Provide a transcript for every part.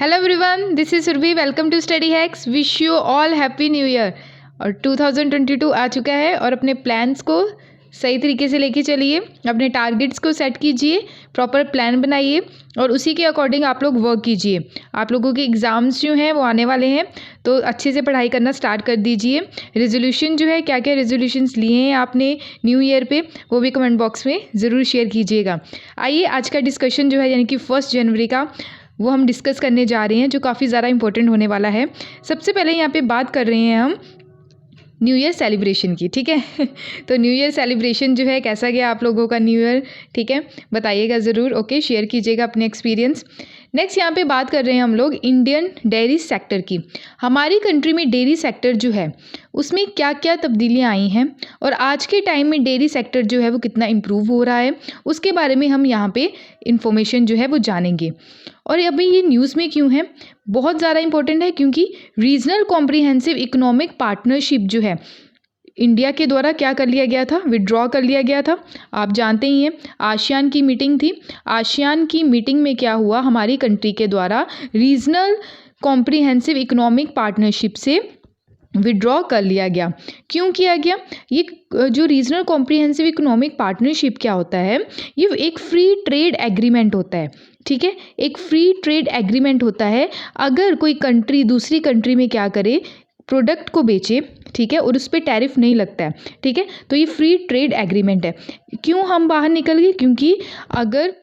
Hello everyone, this is Surabhi. Welcome to Study Hacks. Wish you all happy new year. और 2022 आ चुका है और अपने प्लान्स को सही तरीके से लेके चलिए, अपने टारगेट्स को सेट कीजिए, प्रॉपर प्लान बनाइए और उसी के अकॉर्डिंग आप लोग वर्क कीजिए। आप लोगों के एग्ज़ाम्स जो हैं वो आने वाले हैं, तो अच्छे से पढ़ाई करना स्टार्ट कर दीजिए। रेजोल्यूशन जो है, क्या क्या रेजोल्यूशंस लिए हैं आपने न्यू ईयर पे, वो भी कमेंट बॉक्स में ज़रूर शेयर कीजिएगा। आइए आज का डिस्कशन जो है, यानी कि 1 जनवरी का, वो हम डिस्कस करने जा रहे हैं, जो काफ़ी ज़्यादा इंपॉर्टेंट होने वाला है। सबसे पहले यहाँ पे बात कर रहे हैं हम न्यू ईयर सेलिब्रेशन की, ठीक है। तो न्यू ईयर सेलिब्रेशन जो है, कैसा गया आप लोगों का न्यू ईयर, ठीक है, बताइएगा ज़रूर। ओके, शेयर कीजिएगा अपने एक्सपीरियंस। नेक्स्ट यहाँ पे बात कर रहे हैं हम लोग इंडियन डेयरी सेक्टर की। हमारी कंट्री में डेयरी सेक्टर जो है उसमें क्या क्या तब्दीलियाँ आई हैं और आज के टाइम में डेयरी सेक्टर जो है वो कितना इम्प्रूव हो रहा है, उसके बारे में हम यहाँ पे इंफॉर्मेशन जो है वो जानेंगे। और अभी ये न्यूज़ में क्यों है, बहुत ज़्यादा इंपॉर्टेंट है, क्योंकि रीजनल कॉम्प्रिहेंसिव इकोनॉमिक पार्टनरशिप जो है इंडिया के द्वारा क्या कर लिया गया था, विड्रॉ कर लिया गया था। आप जानते ही हैं, आसियान की मीटिंग थी। आसियान की मीटिंग में क्या हुआ, हमारी कंट्री के द्वारा रीजनल कॉम्प्रिहेंसिव इकोनॉमिक पार्टनरशिप से विड्रॉ कर लिया गया। क्यों किया गया? ये जो रीजनल कॉम्प्रिहेंसिव इकोनॉमिक पार्टनरशिप क्या होता है, ये एक फ्री ट्रेड एग्रीमेंट होता है, ठीक है। एक फ्री ट्रेड एग्रीमेंट होता है। अगर कोई कंट्री दूसरी कंट्री में क्या करे, प्रोडक्ट को बेचे, ठीक है, और उस पर टैरिफ नहीं लगता है, ठीक है, तो ये फ्री ट्रेड एग्रीमेंट है। क्यों हम बाहर निकल गए? क्योंकि अगर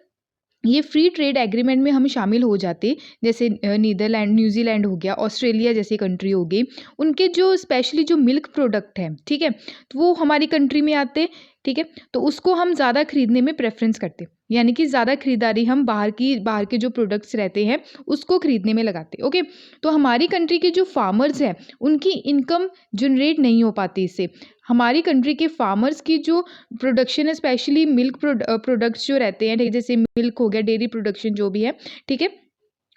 ये फ्री ट्रेड एग्रीमेंट में हम शामिल हो जाते, जैसे नीदरलैंड, न्यूजीलैंड हो गया, ऑस्ट्रेलिया जैसी कंट्री हो गई, उनके जो स्पेशली जो मिल्क प्रोडक्ट हैं, ठीक है, तो वो हमारी कंट्री में आते, ठीक है, तो उसको हम ज़्यादा खरीदने में प्रेफरेंस करते, यानी कि ज़्यादा खरीदारी हम बाहर के जो प्रोडक्ट्स रहते हैं उसको खरीदने में लगाते। ओके, तो हमारी कंट्री के जो फार्मर्स हैं उनकी इनकम जनरेट नहीं हो पाती इससे। हमारी कंट्री के फार्मर्स की जो प्रोडक्शन है, स्पेशली मिल्क प्रोडक्ट्स जो रहते हैं, ठीक है, जैसे मिल्क हो गया, डेयरी प्रोडक्शन जो भी है, ठीक है,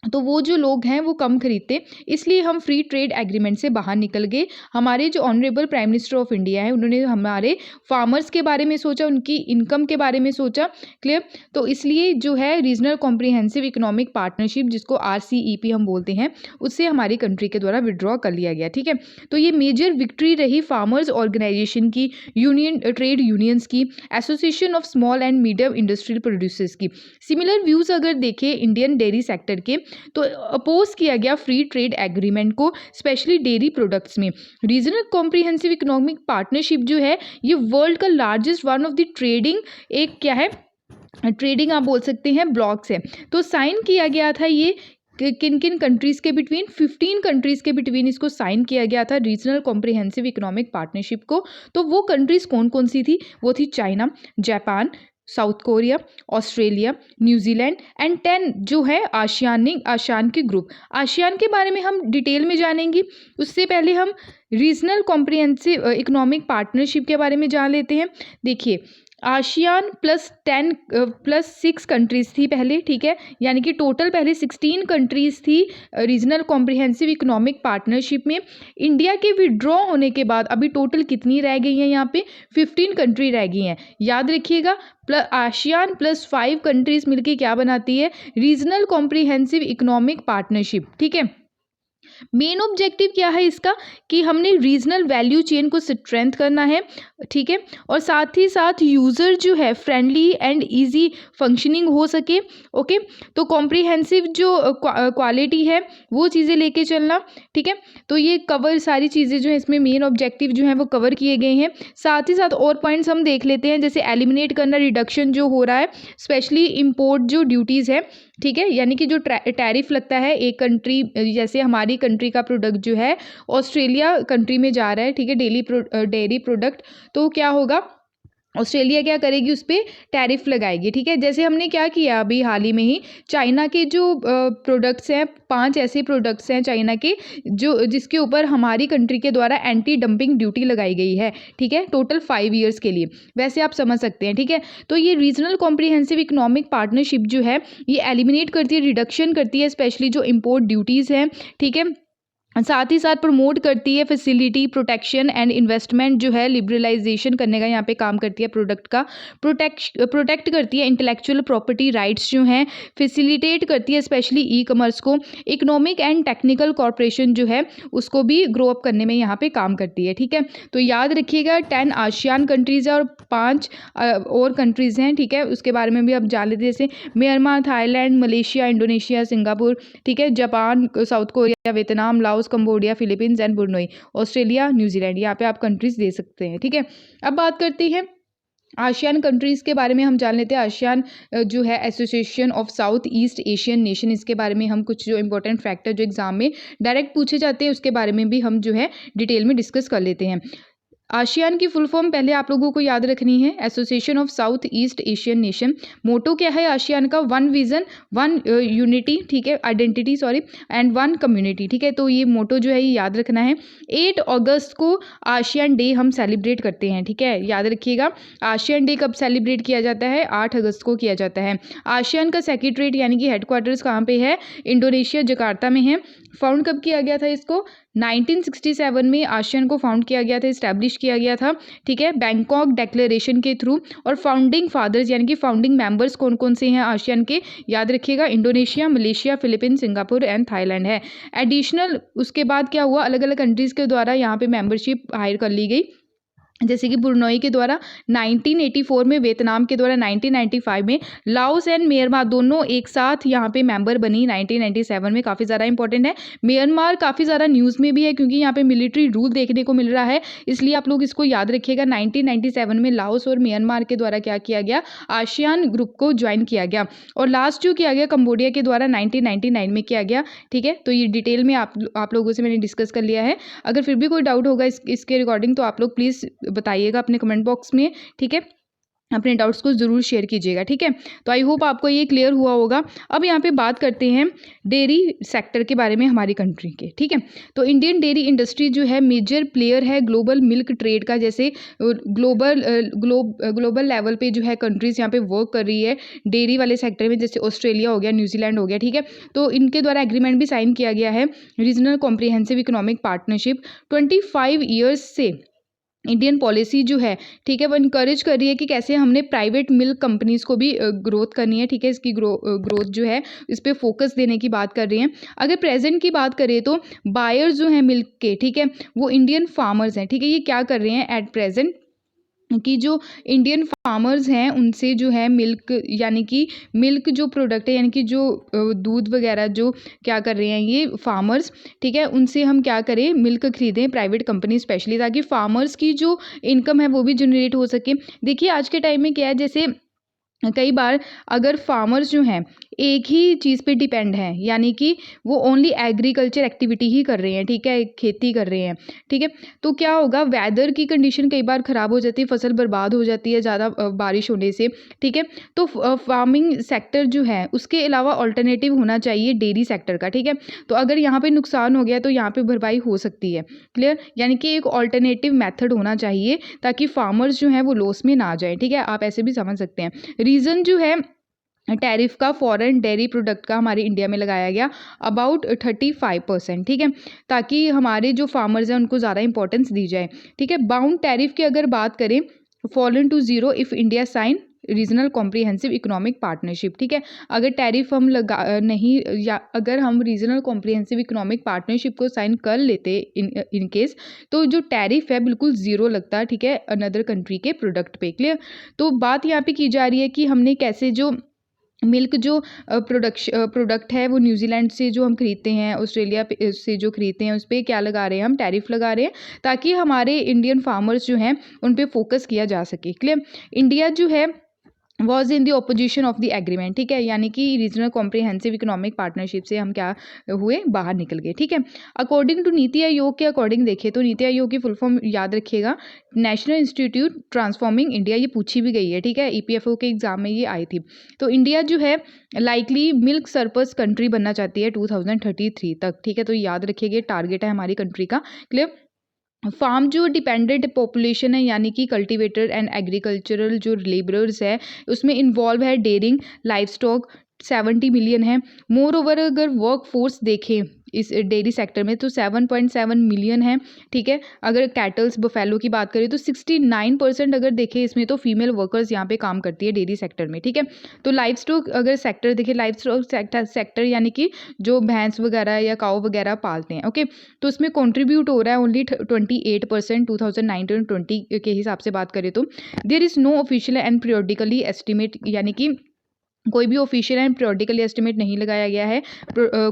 तो वो जो लोग हैं वो कम खरीदते, इसलिए हम फ्री ट्रेड एग्रीमेंट से बाहर निकल गए। हमारे जो honourable prime minister of India है, उन्होंने हमारे फार्मर्स के बारे में सोचा, उनकी इनकम के बारे में सोचा। क्लियर? तो इसलिए जो है रीजनल कॉम्प्रिहेंसिव इकोनॉमिक पार्टनरशिप, जिसको RCEP हम बोलते हैं, उससे हमारी कंट्री के द्वारा विड्रॉ कर लिया गया, ठीक है। तो ये मेजर विक्ट्री रही फार्मर्स ऑर्गेनाइजेशन की, यूनियन ट्रेड यूनियंस की, association of small and medium industrial producers की। सिमिलर व्यूज़ अगर देखें इंडियन डेयरी सेक्टर के, तो अपोज किया गया फ्री ट्रेड एग्रीमेंट को, स्पेशली डेयरी प्रोडक्ट्स में। रीजनल कॉम्प्रिहेंसिव इकोनॉमिक पार्टनरशिप जो है, ये वर्ल्ड का largest one of the trading, एक क्या है, ट्रेडिंग आप बोल सकते हैं, ब्लॉक्स है। तो साइन किया गया था ये किन किन कंट्रीज़ के बिटवीन, 15 कंट्रीज़ के बिटवीन इसको साइन किया गया था, रीजनल कॉम्प्रिहेंसिव इकोनॉमिक पार्टनरशिप को। तो वो कंट्रीज़ कौन कौन सी थी? वो थी China, Japan, south Korea, Australia, New Zealand and 10 जो है आसियान के ग्रुप। आसियान के बारे में हम डिटेल में जानेंगे, उससे पहले हम रीजनल कॉम्प्रिहेंसिव इकोनॉमिक पार्टनरशिप के बारे में जान लेते हैं। देखिए, आसियान +6 कंट्रीज़ थी पहले, ठीक है, यानी कि टोटल पहले 16 कंट्रीज़ थी रीजनल कॉम्प्रिहेंसिव इकोनॉमिक पार्टनरशिप में। इंडिया के विड्रॉ होने के बाद अभी टोटल कितनी रह गई हैं? यहाँ पे 15 कंट्री रह गई हैं। याद रखिएगा, आसियान +5 कंट्रीज़ मिलके क्या बनाती है? रीजनल कॉम्प्रिहेंसिव इकोनॉमिक पार्टनरशिप, ठीक है। मेन ऑब्जेक्टिव क्या है इसका, कि हमने रीजनल वैल्यू चेन को स्ट्रेंथ करना है, ठीक है, और साथ ही साथ यूज़र जो है फ्रेंडली एंड इजी फंक्शनिंग हो सके। ओके, तो कॉम्प्रिहेंसिव जो क्वालिटी है वो चीज़ें लेके चलना, ठीक है। तो ये कवर सारी चीज़ें जो है इसमें मेन ऑब्जेक्टिव जो है वो कवर किए गए हैं। साथ ही साथ और पॉइंट्स हम देख लेते हैं, जैसे एलिमिनेट करना, रिडक्शन जो हो रहा है, स्पेशली इम्पोर्ट जो ड्यूटीज़ है, ठीक है, यानी कि जो टैरिफ लगता है एक कंट्री, जैसे हमारी कंट्री का प्रोडक्ट जो है ऑस्ट्रेलिया कंट्री में जा रहा है, ठीक है, डेयरी प्रोडक्ट, तो क्या होगा, ऑस्ट्रेलिया क्या करेगी, उस पर टैरिफ लगाएगी, ठीक है। जैसे हमने क्या किया अभी हाल ही में ही, चाइना के जो प्रोडक्ट्स हैं, 5 ऐसे प्रोडक्ट्स हैं चाइना के जो जिसके ऊपर हमारी कंट्री के द्वारा एंटी डंपिंग ड्यूटी लगाई गई है, ठीक है, टोटल 5 ईयर्स के लिए, वैसे आप समझ सकते हैं, ठीक है। तो ये रीजनल कॉम्प्रिहेंसिव इकोनॉमिक पार्टनरशिप जो है ये एलिमिनेट करती है, रिडक्शन करती है, स्पेशली जो इम्पोर्ट ड्यूटीज़ हैं, ठीक है, साथ ही साथ प्रमोट करती है फैसिलिटी प्रोटेक्शन एंड इन्वेस्टमेंट जो है लिबरलाइजेशन करने का यहाँ पे काम करती है, प्रोडक्ट का प्रोटेक्ट करती है इंटेलेक्चुअल प्रॉपर्टी राइट्स जो हैं, फैसिलिटेट करती है स्पेशली ई कॉमर्स को, इकोनॉमिक एंड टेक्निकल कॉर्पोरेशन जो है उसको भी ग्रो अप करने में यहाँ पे काम करती है। ठीक है, तो याद रखिएगा 10 आसियान कंट्रीज़ है और 5 और कंट्रीज़ हैं। ठीक है, उसके बारे में भी आप जान लेते, जैसे Myanmar, Thailand, Malaysia, Indonesia, Singapore, ठीक है, Japan, south Korea, Vietnam, Laos, Cambodia, Philippines and Brunei, Australia, New Zealand, यहाँ पे आप कंट्रीज दे सकते हैं। ठीक है, अब बात करते हैं आसियान कंट्रीज़ के बारे में। हम जान लेते हैं आसियान जो है association of south east Asian nation, इसके बारे में हम कुछ जो इंपॉर्टेंट फैक्टर जो एग्जाम में डायरेक्ट पूछे जाते हैं उसके बारे में भी हम जो है डिटेल में डिस्कस कर लेते हैं। आसियान की फुल फॉर्म पहले आप लोगों को याद रखनी है, association of south east Asian nation. Motto क्या है आसियान का? वन विजन, वन यूनिटी, ठीक है, identity sorry, and one community. ठीक है, तो ये मोटो जो है ये याद रखना है। 8 अगस्त को आसियान डे हम सेलिब्रेट करते हैं। ठीक है, याद रखिएगा आसियान डे कब सेलिब्रेट किया जाता है? 8 अगस्त को किया जाता है। आसियान का सेक्रेटरीट यानी कि हेडक्वार्टर्स कहाँ पे है? इंडोनेशिया, जकार्ता में है। फाउंड कब किया गया था इसको? 1967 में आसियान को फाउंड किया गया था, इस्टेब्लिश किया गया था। ठीक है, बैंकॉक डिक्लेरेशन के थ्रू। और फाउंडिंग फादर्स यानी कि फाउंडिंग मेंबर्स कौन कौन से हैं आसियान के? याद रखिएगा Indonesia, Malaysia, Philippines, Singapore and Thailand है। एडिशनल उसके बाद क्या हुआ? अलग अलग कंट्रीज़ के द्वारा यहाँ पे मेंबरशिप हायर कर ली गई, जैसे कि ब्रुनई के द्वारा 1984 में, वियतनाम के द्वारा 1995 में, लाओस एंड म्यांमार दोनों एक साथ यहाँ पे मेंबर बनी 1997 में। काफ़ी ज़्यादा इंपॉर्टेंट है। म्यांमार काफ़ी ज़्यादा न्यूज़ में भी है क्योंकि यहाँ पे मिलिट्री रूल देखने को मिल रहा है, इसलिए आप लोग इसको याद रखिएगा। 1997 में लाओस और म्यांमार के द्वारा क्या किया गया? आसियान ग्रुप को ज्वाइन किया गया। और लास्ट जो किया गया कंबोडिया के द्वारा 1999 में किया गया। ठीक है, तो ये डिटेल में आप लोगों से मैंने डिस्कस कर लिया है। अगर फिर भी कोई डाउट होगा इसके रिगार्डिंग तो आप लोग प्लीज़ बताइएगा अपने कमेंट बॉक्स में। ठीक है, अपने डाउट्स को ज़रूर शेयर कीजिएगा। ठीक है, तो आई होप आपको ये क्लियर हुआ होगा। अब यहाँ पे बात करते हैं डेयरी सेक्टर के बारे में हमारी कंट्री के। ठीक है, तो इंडियन डेयरी इंडस्ट्री जो है मेजर प्लेयर है ग्लोबल मिल्क ट्रेड का। जैसे ग्लोबल लेवल पे जो है कंट्रीज़ यहाँ पे वर्क कर रही है डेयरी वाले सेक्टर में, जैसे ऑस्ट्रेलिया हो गया, न्यूजीलैंड हो गया। ठीक है, तो इनके द्वारा एग्रीमेंट भी साइन किया गया है, regional comprehensive economic partnership. 25 years से इंडियन पॉलिसी जो है, ठीक है, वो इनकरेज कर रही है कि कैसे हमने प्राइवेट मिल्क कंपनीज़ को भी ग्रोथ करनी है। ठीक है, इसकी ग्रोथ जो है इस पर फोकस देने की बात कर रही हैं। अगर प्रेजेंट की बात करें तो बायर्स जो हैं मिल्क के, ठीक है, वो इंडियन फार्मर्स हैं। ठीक है, ये क्या कर रहे हैं एट प्रेजेंट कि जो इंडियन फार्मर्स हैं उनसे जो है मिल्क यानी कि मिल्क जो प्रोडक्ट है यानी कि जो दूध वगैरह जो क्या कर रहे हैं ये फार्मर्स, ठीक है, उनसे हम क्या करें? मिल्क खरीदें प्राइवेट कंपनी स्पेशली, ताकि फार्मर्स की जो इनकम है वो भी जनरेट हो सके। देखिए आज के टाइम में क्या है, जैसे कई बार अगर फार्मर्स जो हैं एक ही चीज़ पे डिपेंड हैं, यानी कि वो ओनली एग्रीकल्चर एक्टिविटी ही कर रहे हैं, ठीक है, खेती कर रहे हैं, ठीक है, तो क्या होगा? वेदर की कंडीशन कई बार ख़राब हो जाती है, फसल बर्बाद हो जाती है ज़्यादा बारिश होने से। ठीक है, तो फार्मिंग सेक्टर जो है उसके अलावा ऑल्टरनेटिव होना चाहिए डेयरी सेक्टर का। ठीक है, तो अगर यहाँ पे नुकसान हो गया तो यहाँ पे भरपाई हो सकती है। क्लियर, यानी कि एक ऑल्टरनेटिव मेथड होना चाहिए ताकि फार्मर्स जो हैं वो लॉस में ना जाए। ठीक है, आप ऐसे भी समझ सकते हैं। रीज़न जो है टैरिफ का फॉरेन डेयरी प्रोडक्ट का हमारे इंडिया में लगाया गया अबाउट 35%। ठीक है, ताकि हमारे जो फार्मर्स हैं उनको ज़्यादा इंपॉर्टेंस दी जाए। ठीक है, बाउंड टैरिफ की अगर बात करें, fallen to zero if India sign regional comprehensive economic partnership. ठीक है, अगर टैरिफ हम नहीं, या अगर हम रीजनल कॉम्प्रिहेंसिव इकोनॉमिक पार्टनरशिप को साइन कर लेते इन केस, तो जो टैरिफ है बिल्कुल ज़ीरो लगता है। ठीक है, अनदर कंट्री के प्रोडक्ट पे। क्लियर, तो बात यहाँ पे की जा रही है कि हमने कैसे जो मिल्क जो प्रोडक्ट है वो न्यूजीलैंड से जो हम खरीदते हैं, ऑस्ट्रेलिया से जो खरीदते हैं, उस पर क्या लगा रहे हैं? हम टैरिफ लगा रहे हैं ताकि हमारे इंडियन फार्मर्स जो हैं उन पे फोकस किया जा सके। क्लियर, इंडिया जो है was in the opposition of the agreement. ठीक है, यानी कि रीजनल कॉम्प्रिहेंसिव इकोनॉमिक पार्टनरशिप से हम क्या हुए? बाहर निकल गए। ठीक है, अकॉर्डिंग टू नीति आयोग के अकॉर्डिंग देखें तो नीति आयोग की फुल फॉर्म याद रखिएगा, नेशनल इंस्टीट्यूट ट्रांसफॉर्मिंग इंडिया। ये पूछी भी गई है। ठीक है, EPFO के एग्जाम में ये आई थी। तो इंडिया जो है लाइकली मिल्क सरप्लस कंट्री बनना चाहती है 2033 तक। ठीक है, तो याद रखिएगा टारगेट है हमारी कंट्री का। क्लियर, फार्म जो डिपेंडेंट पॉपुलेशन है यानी कि कल्टीवेटर एंड एग्रीकल्चरल जो लेबरर्स है उसमें इन्वॉल्व है डेयरिंग, लाइव स्टॉक, 70 मिलियन है। मोर ओवर अगर वर्क फोर्स देखें इस डेयरी सेक्टर में तो 7.7 मिलियन है, ठीक है। अगर कैटल्स बफेलो की बात करें तो 69% अगर देखें इसमें तो फीमेल वर्कर्स यहाँ पे काम करती है डेयरी सेक्टर में, ठीक है। तो लाइव स्टॉक अगर सेक्टर देखें, लाइव स्टॉक सेक्टर यानी कि जो भैंस वगैरह या काऊ वगैरह पालते हैं, ओके, तो उसमें कॉन्ट्रीब्यूट हो रहा है ओनली 28% 2019-20 के हिसाब से बात करें तो। There is no official and periodically estimate, यानी कि कोई भी ऑफिशियल एंड पीरियोडिकली एस्टिमेट नहीं लगाया गया है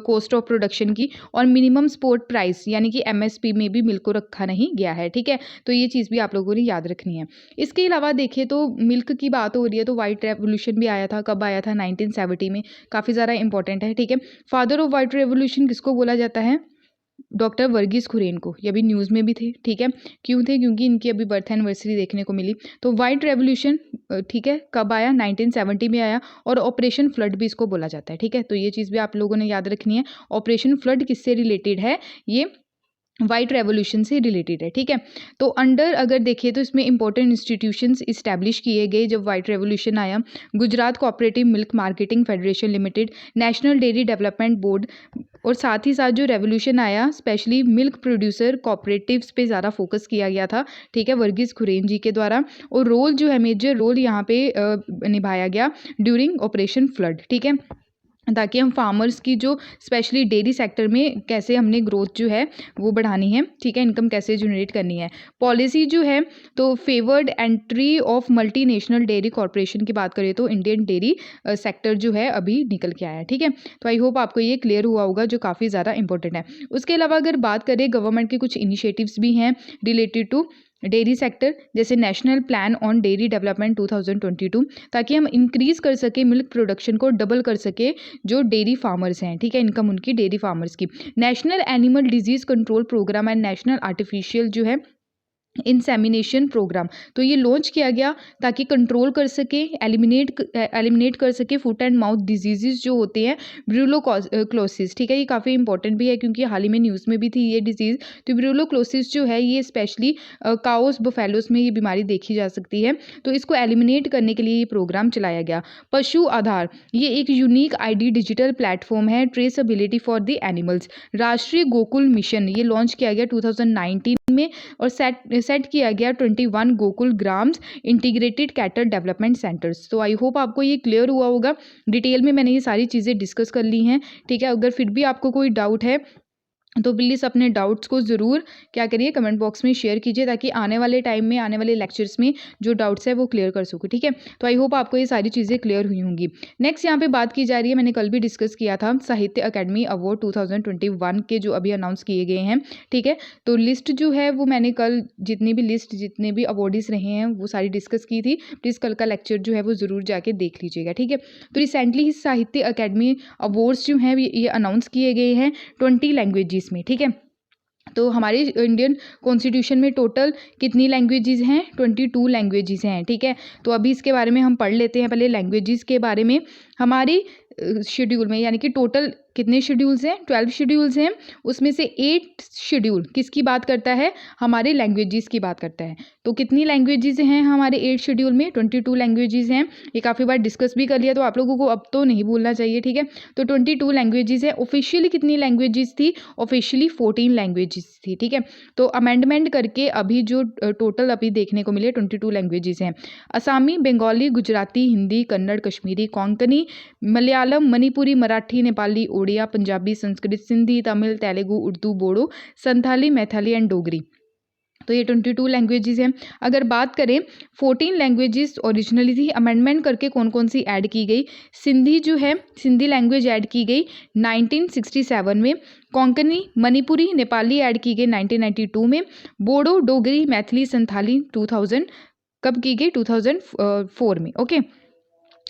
कॉस्ट ऑफ प्रोडक्शन की, और मिनिमम सपोर्ट प्राइस यानी कि एमएसपी में भी मिल्क को रखा नहीं गया है, ठीक है। तो ये चीज़ भी आप लोगों ने याद रखनी है। इसके अलावा देखिए तो मिल्क की बात हो रही है तो वाइट रेवोल्यूशन भी आया था, कब आया था? 1970 में, काफ़ी ज़्यादा इंपॉर्टेंट है, ठीक है। फादर ऑफ वाइट रेवोल्यूशन किसको बोला जाता है? डॉक्टर वर्गीस कुरियन को। ये अभी न्यूज़ में भी थे, ठीक है। क्यों थे? क्योंकि इनकी अभी बर्थ एनिवर्सरी देखने को मिली। तो वाइट रेवोल्यूशन, ठीक है, कब आया? 1970 में आया, और ऑपरेशन फ्लड भी इसको बोला जाता है, ठीक है। तो ये चीज़ भी आप लोगों ने याद रखनी है। ऑपरेशन फ्लड किससे रिलेटेड है? ये वाइट रेवोल्यूशन से रिलेटेड है, ठीक है। तो अंडर अगर देखिए तो इसमें इंपॉर्टेंट इंस्टीट्यूशंस इस्टेब्लिश किए गए जब वाइट रेवोल्यूशन आया। Gujarat cooperative milk marketing federation limited, national dairy development board, और साथ ही साथ जो रेवोल्यूशन आया स्पेशली मिल्क प्रोड्यूसर कोऑपरेटिव्स पे ज़्यादा फोकस किया गया था, ठीक है, वर्गीस कुरियन जी के द्वारा। और रोल जो है, मेजर रोल यहाँ पे निभाया गया ड्यूरिंग ऑपरेशन फ्लड, ठीक है, ताकि हम फार्मर्स की जो स्पेशली डेयरी सेक्टर में कैसे हमने ग्रोथ जो है वो बढ़ानी है, ठीक है, इनकम कैसे जनरेट करनी है। पॉलिसी जो है तो favoured entry of multinational dairy corporation की बात करें तो इंडियन डेयरी सेक्टर जो है अभी निकल के आया है, ठीक है। तो आई होप आपको ये क्लियर हुआ होगा, जो काफ़ी ज़्यादा इंपॉर्टेंट है। उसके अलावा अगर बात करें गवर्नमेंट के कुछ इनिशिएटिव्स भी हैं रिलेटेड टू डेयरी सेक्टर, जैसे national plan on dairy development 2022, ताकि हम इंक्रीज़ कर सके मिल्क प्रोडक्शन को, डबल कर सके जो डेयरी फार्मर्स हैं, ठीक है, इनकम उनकी डेयरी फार्मर्स की। National animal disease control programme and national artificial जो है इंसेमिनेशन प्रोग्राम, तो ये लॉन्च किया गया ताकि कंट्रोल कर सके, एलिमिनेट कर सके फुट एंड माउथ डिजीज़ जो होते हैं, ब्रूलोक्लोसिस, ठीक है। ये काफ़ी इंपॉर्टेंट भी है क्योंकि हाल ही में न्यूज़ में भी थी ये डिजीज़। तो ब्रूलोक्लोसिस जो है ये स्पेशली काउस बफेलोस में ये बीमारी देखी जा सकती है, तो इसको एलिमिनेट करने के लिए ये प्रोग्राम चलाया गया। पशु आधार, ये एक यूनिक आईडी डिजिटल प्लेटफॉर्म है, ट्रेसबिलिटी फॉर द एनिमल्स। राष्ट्रीय गोकुल मिशन ये लॉन्च किया गया 2019 में, और सेट किया गया 21 Gokul grams integrated cattle development centres. तो आई होप आपको ये क्लियर हुआ होगा। डिटेल में मैंने ये सारी चीज़ें डिस्कस कर ली हैं, ठीक है। अगर फिर भी आपको कोई डाउट है तो प्लीज़ अपने डाउट्स को ज़रूर क्या करिए, कमेंट बॉक्स में शेयर कीजिए, ताकि आने वाले टाइम में, आने वाले लेक्चर्स में जो डाउट्स है वो क्लियर कर सकूँ, ठीक है। तो आई होप आपको ये सारी चीज़ें क्लियर हुई होंगी। नेक्स्ट यहाँ पे बात की जा रही है, मैंने कल भी डिस्कस किया था, साहित्य अकेडमी अवार्ड 2021 के जो अभी अनाउंस किए गए हैं, ठीक है। तो लिस्ट जो है वो मैंने कल जितने भी अवार्डीज रहे हैं वो सारी डिस्कस की थी। प्लीज़ कल का लेक्चर जो है वो ज़रूर जाके देख लीजिएगा, ठीक है। तो रिसेंटली साहित्य अकेडमी अवार्ड्स जो हैं ये अनाउंस किए गए हैं 20 लैंग्वेजेस में, ठीक है। तो हमारे इंडियन कॉन्स्टिट्यूशन में टोटल कितनी लैंग्वेजेस हैं? 22 लैंग्वेजेस हैं, ठीक है। तो अभी इसके बारे में हम पढ़ लेते हैं पहले लैंग्वेजेस के बारे में। हमारी शेड्यूल में, यानी कि टोटल कितने शेड्यूल्स हैं? 12 शेड्यूल्स हैं, उसमें से 8 शेड्यूल किसकी बात करता है? हमारे लैंग्वेजेस की बात करता है। तो कितनी लैंग्वेजेस हैं हमारे 8 शेड्यूल में? 22 लैंग्वेजेस हैं। ये काफ़ी बार डिस्कस भी कर लिया, तो आप लोगों को अब तो नहीं भूलना चाहिए, ठीक है। तो 22 लैंग्वेजेस है। ऑफिशियली कितनी लैंग्वेजेस थी? ऑफिशियली 14 लैंग्वेजेस थी, ठीक है। तो अमेंडमेंट करके अभी जो टोटल अभी देखने को मिले 22 लैंग्वेजेस हैं। असामी, बंगाली, गुजराती, हिंदी, कन्नड़, कश्मीरी, कोंकणी, मलयालम, मणिपुरी, मराठी, नेपाली, ओडिया, पंजाबी, संस्कृत, सिंधी, तमिल, तेलुगु, उर्दू, बोडो, संथाली, मैथिली एंड डोगरी। तो ये 22 लैंग्वेजेस हैं। अगर बात करें 14 लैंग्वेजेस ओरिजिनली थी, अमेंडमेंट करके कौन कौन सी ऐड की गई? सिंधी जो है, सिंधी लैंग्वेज ऐड की गई 1967 में। कोंकणी, मणिपुरी, नेपाली ऐड की गई 1992 में। बोडो, डोगरी, मैथिली, संथाली 2000 कब की गई? 2004 में, ओके।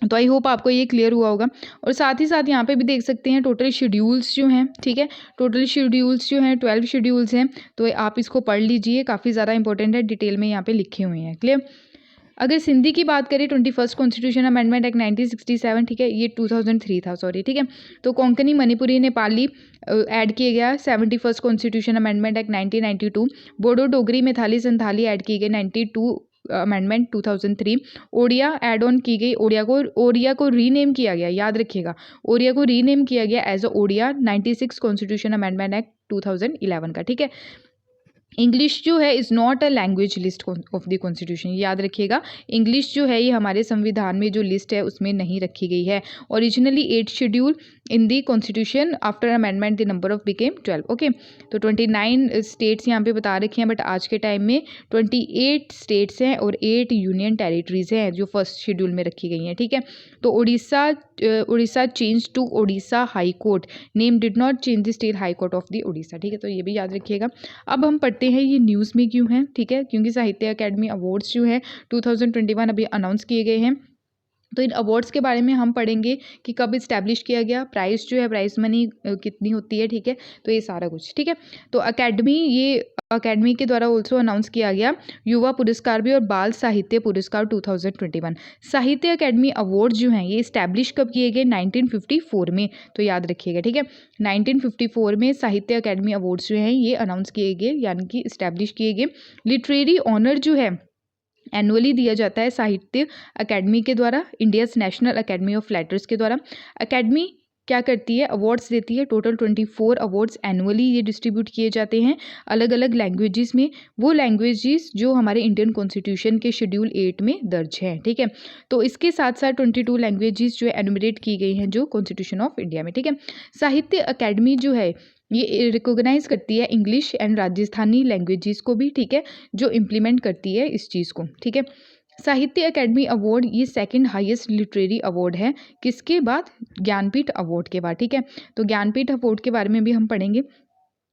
तो आई होप आपको ये क्लियर हुआ होगा। और साथ ही साथ यहाँ पे भी देख सकते हैं टोटल शेड्यूल्स जो हैं, ठीक है। टोटल शेड्यूल्स जो हैं 12 शेड्यूल्स हैं, तो आप इसको पढ़ लीजिए, काफ़ी ज़्यादा इंपॉर्टेंट है, डिटेल में यहाँ पे लिखे हुए हैं, क्लियर। अगर सिंधी की बात करें 21 कॉन्स्टिट्यूशन अमेंडमेंट एक्ट 1967, ठीक है, ये 2003 था, सॉरी, ठीक है। तो कोंकणी, मणिपुरी, नेपाली ऐड किया गया 71 constitution amendment act 1992। Bodo, Dogri, Maithili, Santhali add की गई 92 अमेंडमेंट 2003, ओडिया ऐड ऑन की गई, ओडिया को रीनेम किया गया, याद रखिएगा, ओडिया को रीनेम किया गया as a Odia 96 constitution amendment act 2011 का, ठीक है। इंग्लिश जो है is not a language list of the constitution, याद रखिएगा, इंग्लिश जो है ये हमारे संविधान में जो लिस्ट है उसमें नहीं रखी गई है। Originally 8 schedule in the constitution, after amendment the number of became 12, okay. तो 29 स्टेट्स यहाँ पे बता रखे हैं, बट आज के टाइम में 28 स्टेट्स हैं और 8 यूनियन टेरिटरीज हैं जो फर्स्ट शेड्यूल में रखी गई हैं, ठीक है। तो Orissa change to Odisha high court, name did not change the state high court of the Orissa, ठीक है। तो ये भी याद रखिएगा। अब हम पढ़ते हैं ये न्यूज़ में क्यों है, ठीक है, क्योंकि साहित्य अकेडमी अवार्ड्स जो है 2021 अभी अनाउंस किए गए हैं। तो इन अवार्ड्स के बारे में हम पढ़ेंगे कि कब इस्टेब्लिश किया गया, प्राइस जो है, प्राइस मनी कितनी होती है, ठीक है। तो ये सारा कुछ, ठीक है। तो अकेडमी के द्वारा ऑल्सो अनाउंस किया गया युवा पुरस्कार भी और बाल साहित्य पुरस्कार 2021। साहित्य अकेडमी अवार्ड जो हैं ये इस्टेब्लिश कब किए गए, 1954 में, तो याद रखिएगा, ठीक है। 1954 में साहित्य अकेडमी अवार्ड्स जो हैं ये अनाउंस किए गए, यानी कि इस्टेब्लिश किए गए। लिटरेरी ऑनर जो है एनुअली दिया जाता है साहित्य अकेडमी के द्वारा, India's national academy of letters के द्वारा। अकेडमी क्या करती है, अवार्ड्स देती है, टोटल 24 अवार्ड्स एनुअली ये डिस्ट्रीब्यूट किए जाते हैं अलग अलग लैंग्वेजेस में, वो लैंग्वेजेस जो हमारे इंडियन कॉन्स्टिट्यूशन के शेड्यूल 8 में दर्ज हैं, ठीक है। तो इसके साथ साथ 22 लैंग्वेजेस जो एनुमरेट की गई हैं जो कॉन्स्टिट्यूशन ऑफ इंडिया में, ठीक है। साहित्य अकेडमी जो है ये रिकॉग्नाइज करती है इंग्लिश एंड राजस्थानी लैंग्वेजेस को भी, ठीक है, जो इम्प्लीमेंट करती है इस चीज़ को, ठीक है। साहित्य अकेडमी अवार्ड ये सेकंड हाईएस्ट लिटरेरी अवार्ड है, किसके बाद, ज्ञानपीठ अवार्ड के बाद, ठीक है। तो ज्ञानपीठ अवार्ड के बारे में भी हम पढ़ेंगे।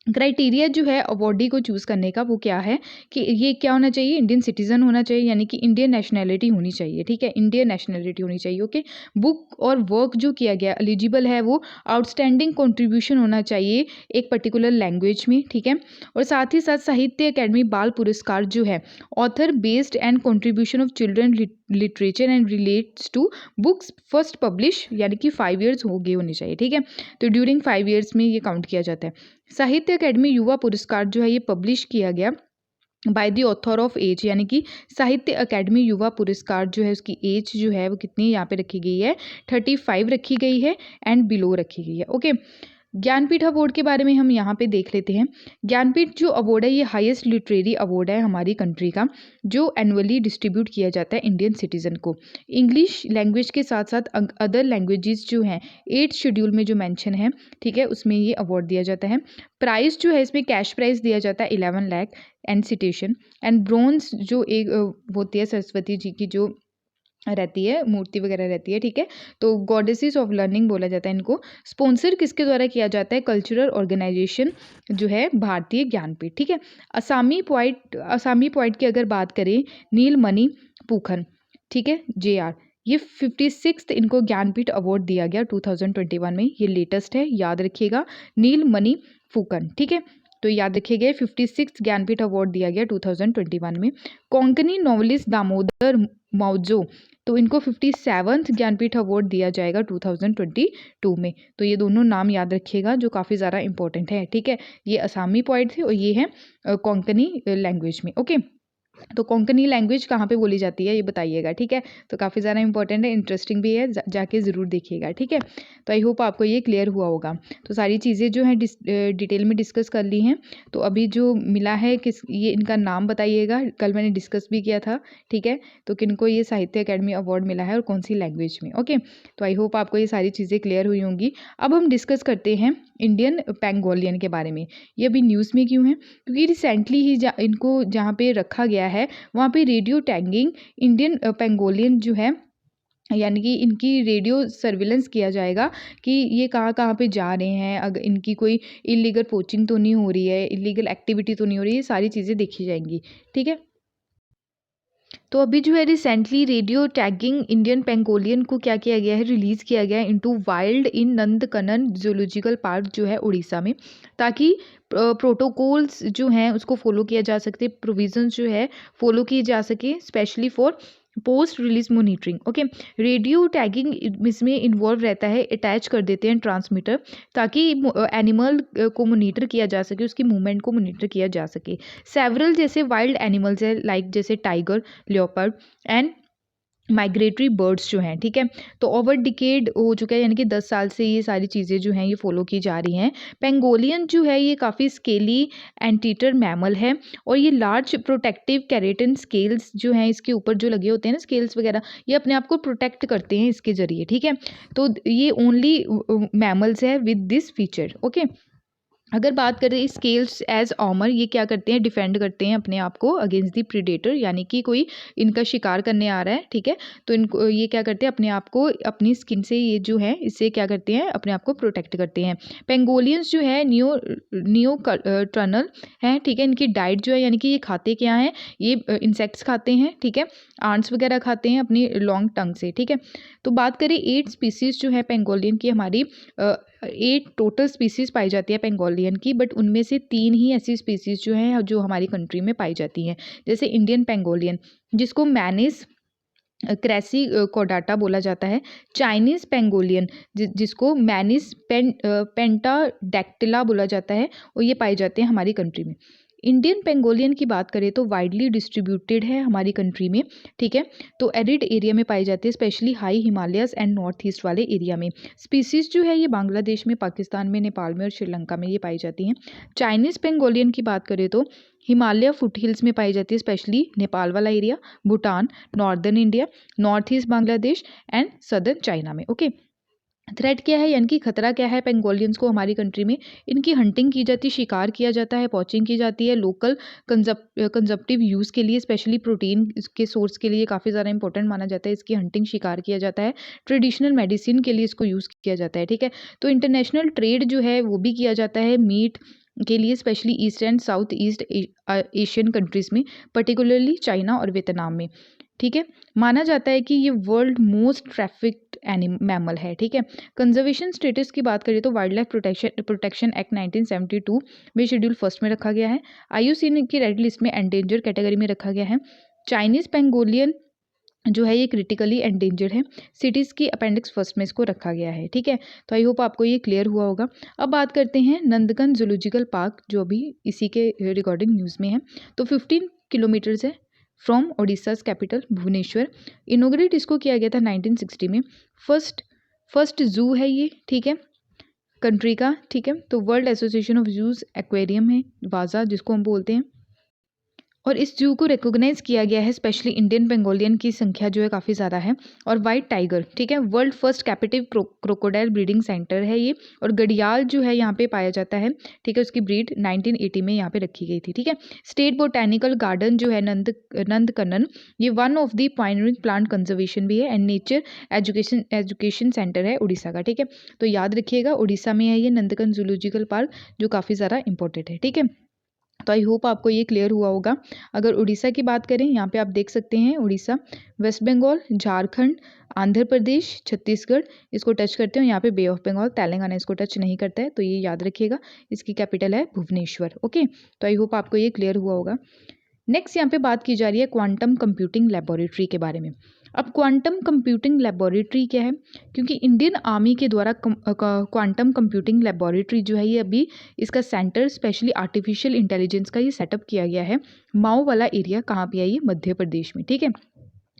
क्राइटेरिया जो है अवॉर्डी को चूज़ करने का वो क्या है कि ये क्या होना चाहिए, इंडियन सिटीज़न होना चाहिए, यानी कि इंडियन नेशनैलिटी होनी चाहिए, ठीक है, इंडियन नेशनैलिटी होनी चाहिए, ओके। बुक और वर्क जो किया गया एलिजिबल है वो आउटस्टैंडिंग कंट्रीब्यूशन होना चाहिए एक पर्टिकुलर लैंग्वेज में, ठीक है। और साथ ही साथ साहित्य अकेडमी बाल पुरस्कार जो है author based and contribution of children literature and relates to books first publish, यानी कि 5 ईयर्स हो गए होने चाहिए, ठीक है। तो ड्यूरिंग 5 ईयर्स में ये काउंट किया जाता है। साहित्य अकेडमी युवा पुरस्कार जो है ये पब्लिश किया गया by the author of age, यानी कि साहित्य अकेडमी युवा पुरस्कार जो है उसकी एज जो है वो कितनी यहाँ पे रखी गई है, 35 रखी गई है एंड बिलो रखी गई है, ओके। ज्ञानपीठ अवार्ड के बारे में हम यहाँ पे देख लेते हैं। ज्ञानपीठ जो अवार्ड है ये हाईएस्ट लिटरेरी अवार्ड है हमारी कंट्री का, जो एनुअली डिस्ट्रीब्यूट किया जाता है इंडियन सिटीजन को। इंग्लिश लैंग्वेज के साथ साथ अदर लैंग्वेजेस जो हैं 8 शेड्यूल में जो मेंशन है, ठीक है, उसमें ये अवार्ड दिया जाता है। प्राइस जो है इसमें कैश प्राइस दिया जाता है 11 lakh and citation and bronze जो एक होती है सरस्वती जी की जो रहती है, मूर्ति वगैरह रहती है, ठीक है। तो गॉडेसेस ऑफ लर्निंग बोला जाता है इनको। स्पॉन्सर किसके द्वारा किया जाता है, कल्चरल ऑर्गेनाइजेशन जो है भारतीय ज्ञानपीठ, ठीक है। असामी पॉइंट की अगर बात करें, नीलमणि फूकन, ठीक है, JR, ये 56th इनको ज्ञानपीठ अवार्ड दिया गया 2021 में, ये लेटेस्ट है, याद रखिएगा, नीलमणि फूकन, ठीक है। तो याद रखिएगा 56th ज्ञानपीठ अवार्ड दिया गया 2021 में। कोंकणी नॉवलिस्ट दामोदर मौजो, तो इनको 57th ज्ञानपीठ अवार्ड दिया जाएगा 2022 में। तो ये दोनों नाम याद रखिएगा जो काफ़ी ज़्यादा इंपॉर्टेंट है, ठीक है। ये असमी पोइट थे और ये हैं कोंकणी लैंग्वेज में, ओके। तो कोंकणी लैंग्वेज कहाँ पे बोली जाती है ये बताइएगा, ठीक है। तो काफ़ी ज़्यादा इंपॉर्टेंट है, इंटरेस्टिंग भी है, जाके ज़रूर देखिएगा, ठीक है। तो आई होप आपको ये क्लियर हुआ होगा। तो सारी चीज़ें जो हैं डिटेल में डिस्कस कर ली हैं। तो अभी जो मिला है ये इनका नाम बताइएगा, कल मैंने डिस्कस भी किया था, ठीक है। तो किनको ये साहित्य अकेडमी अवार्ड मिला है और कौन सी लैंग्वेज में, ओके। तो आई होप आपको ये सारी चीज़ें क्लियर हुई होंगी। अब हम डिस्कस करते हैं इंडियन पेंगोलियन के बारे में। ये अभी न्यूज़ में क्यों है, क्योंकि रिसेंटली ही इनको जहाँ पे रखा गया है वहाँ पे रेडियो टैगिंग इंडियन पेंगोलियन जो है, यानी कि इनकी रेडियो सर्विलेंस किया जाएगा कि ये कहाँ कहाँ पे जा रहे हैं, अगर इनकी कोई इलीगल पोचिंग तो नहीं हो रही है, इलीगल एक्टिविटी तो नहीं हो रही है, ये सारी चीज़ें देखी जाएंगी, ठीक है। तो अभी जो है recently radio tagging Indian pangolin को क्या किया गया है, रिलीज़ किया गया है into wild in Nandankanan zoological park जो है उड़ीसा में, ताकि प्रोटोकॉल्स जो हैं उसको फॉलो किया जा सकते, प्रोविजंस जो है फॉलो किए जा सके, specially for post release monitoring, okay. Radio tagging इसमें इन्वॉल्व रहता है, अटैच कर देते हैं ट्रांसमीटर ताकि एनिमल को मॉनिटर किया जा सके, उसकी मूवमेंट को मॉनिटर किया जा सके। सेवरल जैसे वाइल्ड एनिमल्स है लाइक जैसे tiger, leopard and migratory birds जो हैं, ठीक है। तो ओवर डिकेड हो चुका है, यानी कि 10 साल से ये सारी चीज़ें जो हैं ये फॉलो की जा रही हैं। पेंगोलियन जो है ये काफ़ी स्केली एंटीटर मैमल है और ये लार्ज प्रोटेक्टिव कैरेटिन स्केल्स जो हैं इसके ऊपर जो लगे होते हैं ना स्केल्स वगैरह, ये अपने आप को प्रोटेक्ट करते हैं इसके ज़रिए, ठीक है। तो ये ओनली मैमल्स है विद दिस फीचर, ओके। अगर बात करें स्केल्स एज आर्मर, ये क्या करते हैं, डिफेंड करते हैं अपने आप को अगेंस्ट द प्रीडेटर, यानी कि कोई इनका शिकार करने आ रहा है, ठीक है। तो इनको ये क्या करते हैं, अपने आप को अपनी स्किन से ये जो है इससे क्या करते हैं, अपने आप को प्रोटेक्ट करते हैं। पेंगोलियंस जो है नियो टर्नल हैं, ठीक है। इनकी डाइट जो है, यानी कि ये खाते क्या हैं, ये इंसेक्ट्स खाते हैं, ठीक है। आंट्स वगैरह खाते हैं अपनी लॉन्ग टंग से, ठीक है। तो बात करें 8 स्पीसीज जो है पेंगोलियन की, हमारी 8 टोटल स्पीसीज पाई जाती है पेंगोलियन की, बट उनमें से 3 ही ऐसी स्पीसीज जो हैं जो हमारी कंट्री में पाई जाती हैं। जैसे इंडियन पेंगोलियन जिसको मैनिस क्रेसी कोडाटा बोला जाता है। चाइनीज़ पेंगोलियन जिसको मैनिस पेंटाडेक्टिला बोला जाता है, और ये पाए जाते हैं हमारी कंट्री में। इंडियन पेंगोलियन की बात करें तो वाइडली डिस्ट्रीब्यूटेड है हमारी कंट्री में, ठीक है। तो एरिड एरिया में पाई जाती है, specially high Himalayas and north east वाले एरिया में। स्पीसीज जो है ये बांग्लादेश में, पाकिस्तान में, नेपाल में और श्रीलंका में ये पाई जाती हैं। चाइनीज़ पेंगोलियन की बात करें तो हिमालय फुट हिल्स में पाई जाती है, स्पेशली नेपाल वाला area, Bhutan, northern India, north east Bangladesh and southern China में, ओके। थ्रेट क्या है, यानी कि खतरा क्या है पेंगोलियंस को हमारी कंट्री में, इनकी हंटिंग की जाती है, शिकार किया जाता है, पॉचिंग की जाती है, लोकल कंजप्टिव यूज़ के लिए, स्पेशली प्रोटीन के सोर्स के लिए काफ़ी ज़्यादा इंपॉर्टेंट माना जाता है, इसकी हंटिंग शिकार किया जाता है, ट्रेडिशनल मेडिसिन के लिए इसको यूज़ किया जाता है, ठीक है। तो इंटरनेशनल ट्रेड जो है वो भी किया जाता है मीट के लिए, specially east and south east Asian countries में, पर्टिकुलरली चाइना और वियतनाम में, ठीक है। माना जाता है कि ये वर्ल्ड मोस्ट ट्रैफिक्ड मैमल है, ठीक है। कंजर्वेशन स्टेटस की बात करें तो वाइल्ड लाइफ प्रोटेक्शन एक्ट 1972 में शेड्यूल फर्स्ट में रखा गया है। IUCN की रेड लिस्ट में एंडेंजर कैटेगरी में रखा गया है। चाइनीज़ पेंगोलियन जो है ये क्रिटिकली एंडेंजर्ड है, सिटीज़ की अपेंडिक्स फर्स्ट में इसको रखा गया है, ठीक है। तो आई होप आपको ये क्लियर हुआ होगा। अब बात करते हैं नंदगन जूलॉजिकल पार्क, जो भी इसी के रिगार्डिंग न्यूज़ में है। तो 15 किलोमीटर्स है from Odisha's capital Bhubaneswar. Inaugurate इसको किया गया था 1960 में। फर्स्ट जू है ये, ठीक है, कंट्री का, ठीक है। तो world association of zoos aquarium है वाजा जिसको हम बोलते हैं, और इस जू को रिकॉग्नाइज किया गया है, स्पेशली इंडियन पेंगोलियन की संख्या जो है काफ़ी ज़्यादा है, और वाइट टाइगर, ठीक है। World first captive crocodile breeding centre है ये, और घड़ियाल जो है यहाँ पे पाया जाता है, ठीक है। उसकी ब्रीड 1980 में यहाँ पे रखी गई थी, ठीक है। स्टेट बोटैनिकल गार्डन जो है नंदकनन, ये one of the pioneering plant conservation भी है एंड नेचर एजुकेशन सेंटर है उड़ीसा का, ठीक है। तो याद रखिएगा उड़ीसा में है ये नंदकन जूलॉजिकल पार्क, जो काफ़ी ज़्यादा इंपॉर्टेंट है, ठीक है। तो आई होप आपको ये क्लियर हुआ होगा। अगर उड़ीसा की बात करें, यहाँ पे आप देख सकते हैं उड़ीसा, वेस्ट बंगाल, झारखंड, आंध्र प्रदेश, छत्तीसगढ़ इसको टच करते हैं। यहाँ पे बे ऑफ बंगाल, तेलंगाना इसको टच नहीं करता है, तो ये याद रखिएगा। इसकी कैपिटल है भुवनेश्वर, ओके। तो आई होप आपको ये क्लियर हुआ होगा। नेक्स्ट यहाँ पे बात की जा रही है क्वांटम कंप्यूटिंग लेबोरेटरी के बारे में। अब क्वांटम कंप्यूटिंग लेबोरेटरी क्या है, क्योंकि इंडियन आर्मी के द्वारा क्वांटम कंप्यूटिंग लेबोरेटरी जो है ये अभी इसका सेंटर स्पेशली आर्टिफिशियल इंटेलिजेंस का ये सेटअप किया गया है। माओ वाला एरिया कहाँ पे है, ये मध्य प्रदेश में, ठीक है।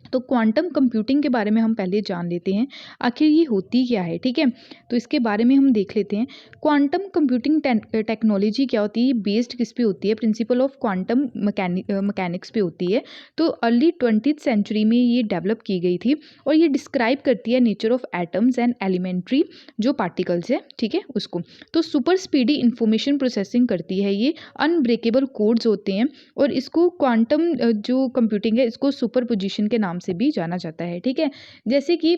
तो क्वांटम कंप्यूटिंग के बारे में हम पहले जान लेते हैं, आखिर ये होती क्या है, ठीक है। तो इसके बारे में हम देख लेते हैं। क्वांटम कंप्यूटिंग टेक्नोलॉजी क्या होती है, बेस्ड किस पे होती है, प्रिंसिपल ऑफ क्वांटम मैकेनिक्स पे होती है। तो अर्ली 20th सेंचुरी में ये डेवलप की गई थी, और ये डिस्क्राइब करती है nature of atoms and elementary जो पार्टिकल्स है, ठीक है, उसको। तो सुपर स्पीडी इंफॉर्मेशन प्रोसेसिंग करती है ये, अनब्रेकेबल कोड्स होते हैं, और इसको क्वांटम जो कंप्यूटिंग है इसको सुपर पोजिशन के नाम से भी जाना जाता है, ठीक है। जैसे कि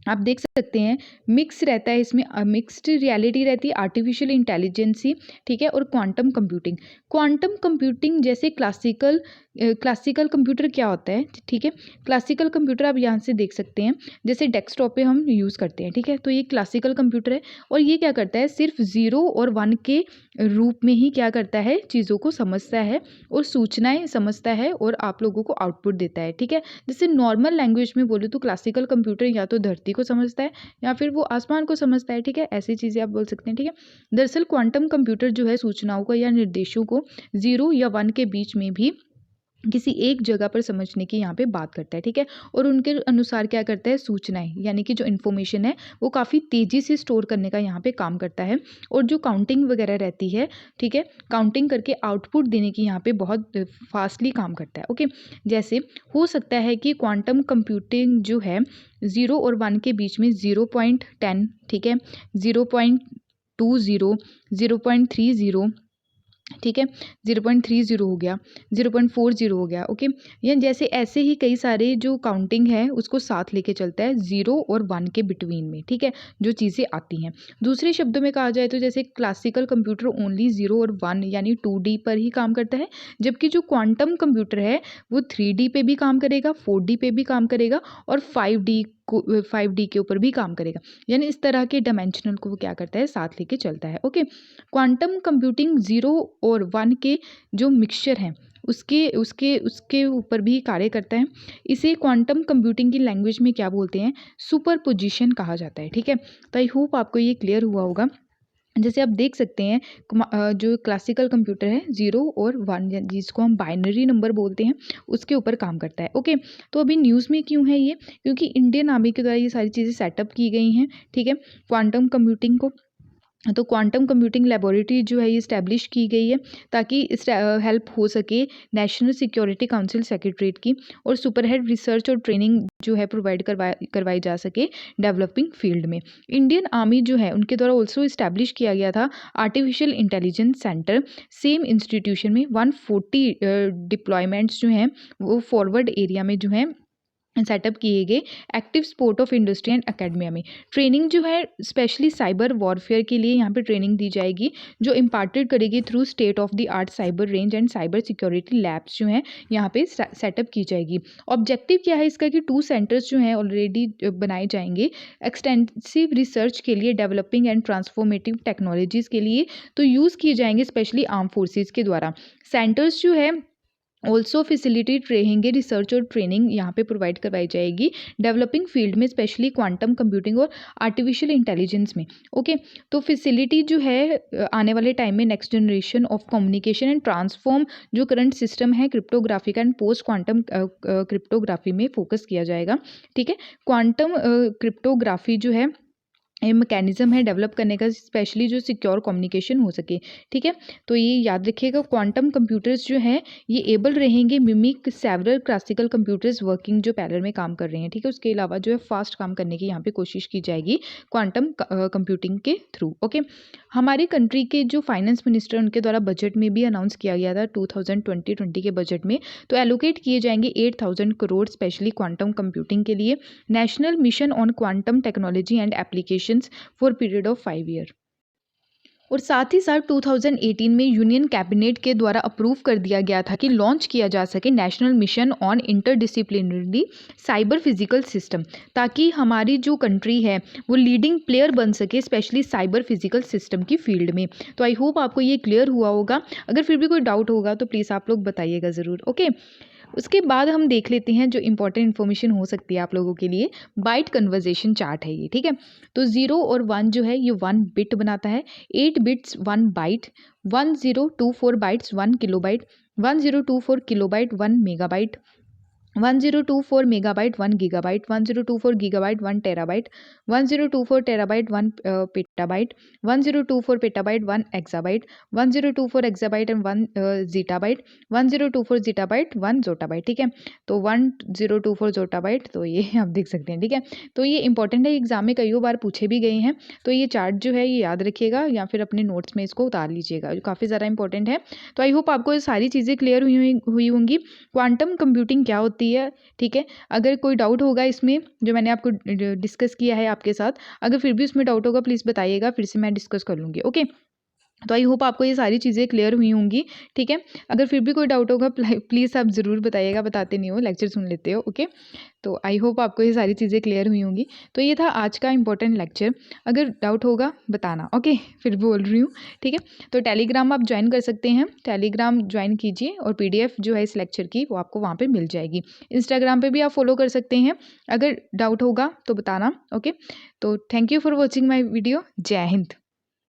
आप देख सकते हैं मिक्स रहता है इसमें, मिक्स्ड रियलिटी रहती है, आर्टिफिशियल इंटेलिजेंसी, ठीक है, और क्वांटम कंप्यूटिंग। क्वांटम कंप्यूटिंग जैसे क्लासिकल कंप्यूटर क्या होता है, ठीक है, क्लासिकल कंप्यूटर आप यहाँ से देख सकते हैं, जैसे डेस्कटॉप पे हम यूज़ करते हैं, ठीक है, तो ये क्लासिकल कंप्यूटर है और ये क्या करता है, सिर्फ 0 और 1 के रूप में ही क्या करता है, चीज़ों को समझता है और सूचनाएं समझता है और आप लोगों को आउटपुट देता है, ठीक है। जैसे नॉर्मल लैंग्वेज में बोले तो क्लासिकल कंप्यूटर या तो धरती को समझता है या फिर वो आसमान को समझता है, ठीक है, ऐसी चीज़ें आप बोल सकते हैं, ठीक है। दरअसल क्वांटम कंप्यूटर जो है सूचनाओं को या निर्देशों को 0 या 1 के बीच में भी किसी एक जगह पर समझने की यहाँ पे बात करता है, ठीक है, और उनके अनुसार क्या करता है, सूचनाएं यानी कि जो इन्फॉर्मेशन है वो काफ़ी तेज़ी से स्टोर करने का यहाँ पे काम करता है और जो काउंटिंग वगैरह रहती है, ठीक है, काउंटिंग करके आउटपुट देने की यहाँ पे बहुत फास्टली काम करता है, ओके। जैसे हो सकता है कि क्वांटम कंप्यूटिंग जो है 0 और 1 के बीच में 0.10, ठीक है, 0.20, 0.30, ठीक है, 0.30 हो गया, 0.40 हो गया, ओके। या जैसे ऐसे ही कई सारे जो काउंटिंग है उसको साथ लेके चलता है 0 और 1 के बिटवीन में, ठीक है, जो चीज़ें आती हैं। दूसरे शब्दों में कहा जाए तो जैसे क्लासिकल कंप्यूटर ओनली 0 और 1 यानी 2D पर ही काम करता है, जबकि जो क्वांटम कंप्यूटर है वो 3D पे भी काम करेगा, 4D पे भी काम करेगा और 5D के ऊपर भी काम करेगा, यानी इस तरह के डायमेंशनल को वो क्या करता है, साथ लेके चलता है, ओके। क्वांटम कंप्यूटिंग 0 और 1 के जो मिक्सचर हैं उसके उसके उसके ऊपर भी कार्य करता है। इसे क्वांटम कंप्यूटिंग की लैंग्वेज में क्या बोलते हैं, सुपरपोजिशन कहा जाता है, ठीक है। तो आई होप आपको ये क्लियर हुआ होगा। जैसे आप देख सकते हैं जो क्लासिकल कंप्यूटर है 0 और 1 जिसको हम बाइनरी नंबर बोलते हैं उसके ऊपर काम करता है, ओके। तो अभी न्यूज़ में क्यों है ये, क्योंकि इंडियन आर्मी के द्वारा ये सारी चीज़ें सेटअप की गई हैं, ठीक है, क्वांटम कंप्यूटिंग को। तो क्वांटम कंप्यूटिंग लेबोरेटरी जो है ये इस्टेब्लिश की गई है ताकि हेल्प हो सके नेशनल सिक्योरिटी काउंसिल सेक्रेटरीट की, और सुपरहेड रिसर्च और ट्रेनिंग जो है प्रोवाइड करवाई जा सके डेवलपिंग फील्ड में। इंडियन आर्मी जो है उनके द्वारा ऑल्सो इस्टेब्लिश किया गया था artificial intelligence centre same institution में। 140 डिप्लॉयमेंट्स जो हैं वो फॉरवर्ड एरिया में जो है सेटअप किए गए active sport of industry and academia में। ट्रेनिंग जो है स्पेशली साइबर वॉरफेयर के लिए यहाँ पे ट्रेनिंग दी जाएगी जो इम्पार्टेड करेगी through state of the art cyber range and cyber security labs जो हैं यहाँ पे सेटअप की जाएगी। ऑब्जेक्टिव क्या है इसका कि 2 सेंटर्स जो हैं ऑलरेडी बनाए जाएंगे एक्सटेंसिव रिसर्च के लिए, डेवलपिंग एंड ट्रांसफॉर्मेटिव टेक्नोलॉजीज़ के लिए तो यूज़ किए जाएंगे स्पेशली आर्म फोर्सेज के द्वारा। सेंटर्स जो है ऑल्सो फैसिलिटी रहेंगे, रिसर्च और ट्रेनिंग यहाँ पे प्रोवाइड करवाई जाएगी डेवलपिंग फील्ड में स्पेशली क्वांटम कंप्यूटिंग और आर्टिफिशियल इंटेलिजेंस में, ओके। तो फैसिलिटी जो है आने वाले टाइम में next generation of communication and transform जो करंट सिस्टम है क्रिप्टोग्राफी का एंड पोस्ट क्वांटम क्रिप्टोग्राफी में फोकस किया जाएगा, ठीक है। क्वांटम क्रिप्टोग्राफी जो है ये मैकेनिज्म है डेवलप करने का स्पेशली जो सिक्योर कम्युनिकेशन हो सके, ठीक है। तो ये याद रखिएगा क्वांटम कंप्यूटर्स जो हैं ये एबल रहेंगे mimic several classical computers working जो पैरेलल में काम कर रहे हैं, ठीक है। उसके अलावा जो है फास्ट काम करने की यहाँ पे कोशिश की जाएगी क्वांटम कंप्यूटिंग के थ्रू, ओके। हमारी कंट्री के जो फाइनेंस मिनिस्टर उनके द्वारा बजट में भी अनाउंस किया गया था 2020 के बजट में, तो एलोकेट किए जाएंगे 8,000 करोड़ स्पेशली क्वांटम कंप्यूटिंग के लिए, national mission on quantum technology and applications for period of 5 year. और साथ ही साथ 2018 में यूनियन कैबिनेट के द्वारा अप्रूव कर दिया गया था कि लॉन्च किया जा सके national mission on interdisciplinary cyber physical system, ताकि हमारी जो कंट्री है वो लीडिंग प्लेयर बन सके स्पेशली साइबर फिजिकल सिस्टम की फील्ड में। तो आई होप आपको ये क्लियर हुआ होगा। अगर फिर भी कोई डाउट होगा तो प्लीज़ आप लोग बताइएगा ज़रूर, ओके। उसके बाद हम देख लेते हैं जो इंपॉर्टेंट इन्फॉर्मेशन हो सकती है आप लोगों के लिए, बाइट कन्वर्जेशन चार्ट है ये, ठीक है। तो 0 और 1 जो है ये 1 बिट बनाता है, 8 bits 1 byte, 1024 bytes 1 kilobyte, 1024 kilobyte 1 megabyte, 1024 megabyte 1 gigabyte, 1024 gigabyte 1 terabyte, 1024 terabyte 1 petabyte, 1024 petabyte 1 exabyte, 1024 exabyte and 1 zettabyte, 1024 zettabyte 1 yottabyte, ठीक है। तो 1024 जोटाबाइट, तो ये आप देख सकते हैं, ठीक है। तो ये इंपॉर्टेंट है, एग्जाम में कई बार पूछे भी गए हैं, तो ये चार्ट जो है ये याद रखिएगा या फिर अपने नोट्स में इसको उतार लीजिएगा, काफ़ी ज़्यादा इंपॉर्टेंट है। तो आई होप आपको ये सारी चीज़ें क्लियर हुई होंगी। क्वांटम कंप्यूटिंग क्या होती आती है, ठीक है। अगर कोई डाउट होगा इसमें जो मैंने आपको डिस्कस किया है आपके साथ, अगर फिर भी उसमें डाउट होगा प्लीज़ बताइएगा, फिर से मैं डिस्कस कर लूँगी, ओके। तो आई होप आपको ये सारी चीज़ें क्लियर हुई होंगी, ठीक है। अगर फिर भी कोई डाउट होगा प्लीज़ आप ज़रूर बताइएगा, बताते नहीं हो, लेक्चर सुन लेते हो, ओके। तो आई होप आपको ये सारी चीज़ें क्लियर हुई होंगी। तो ये था आज का इंपॉर्टेंट लेक्चर। अगर डाउट होगा बताना, ओके। फिर बोल रही हूँ, ठीक है। तो टेलीग्राम आप ज्वाइन कर सकते हैं, टेलीग्राम ज्वाइन कीजिए और PDF जो है इस लेक्चर की वो आपको वहाँ पर मिल जाएगी। इंस्टाग्राम पर भी आप फॉलो कर सकते हैं, अगर डाउट होगा तो बताना, ओके। तो thank you for watching my video. जय हिंद।